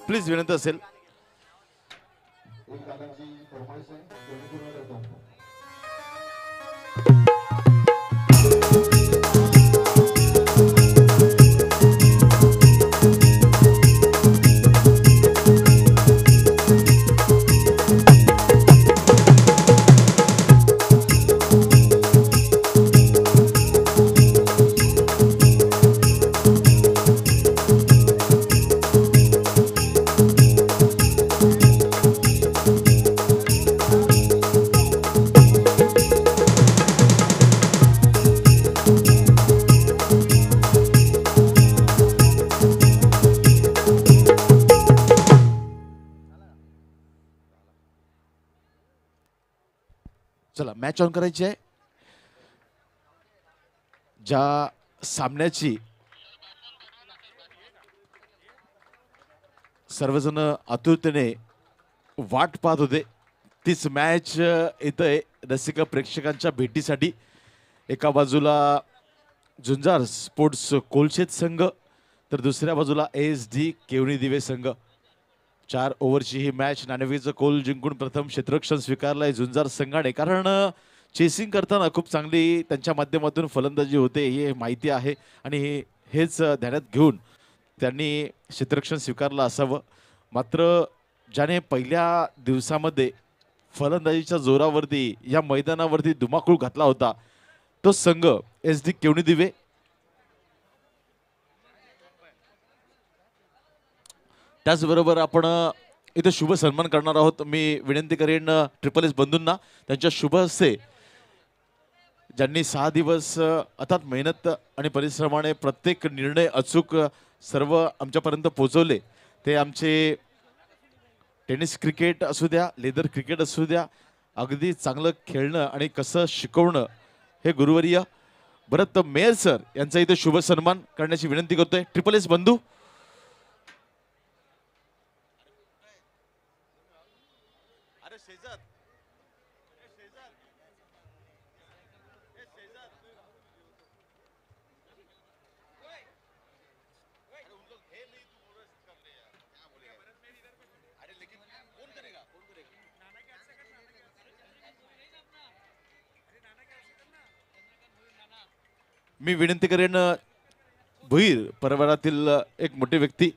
Please विनंती असेल. चला मॅच ऑन करायची आहे. ज्या सामन्याची सर्वजण आतुरतेने वाट पाहत होते तीच मॅच येत आहे रसिक प्रेक्षकांच्या भेटीसाठी. एका बाजूला झुंजार स्पोर्ट्स कोलशेत संघ तर दुसऱ्या बाजूला ASD केवणी दिवे संघ. 4 ओव्हरची ही मॅच. नाणेफेकीचं कोल जिंकून प्रथम क्षेत्ररक्षण स्वीकारलंय झुंजार संघाने, कारण चेसिंग करताना खूप चांगली त्यांच्या माध्यमातून फलंदाजी होते हे माहिती आहे आणि हेच ध्यानात घेऊन त्यांनी क्षेत्ररक्षण स्वीकारलं असावं. मात्र ज्याने पहिल्या दिवसामध्ये फलंदाजीच्या जोरावरती या मैदानावरती धुमाकूळ घातला होता तो संघ SD केवणी दिवे. त्याचबरोबर आपण इथे शुभ सन्मान करणार आहोत. मी विनंती करेन ट्रिपल एस बंधूंना त्यांच्या शुभ हस्ते, ज्यांनी 6 दिवस अथात मेहनत आणि परिश्रमाने प्रत्येक निर्णय अचूक सर्व आमच्यापर्यंत पोहोचवले. ते आमचे टेनिस क्रिकेट असू द्या, लेदर क्रिकेट असू द्या, अगदी चांगलं खेळणं आणि कसं शिकवणं हे गुरुवर्य भरत मेयर सर यांचा इथे शुभ सन्मान करण्याची विनंती करतोय. ट्रिपल एस बंधू मी विनंती करेन भुईर परिवारातील एक मोठी व्यक्ती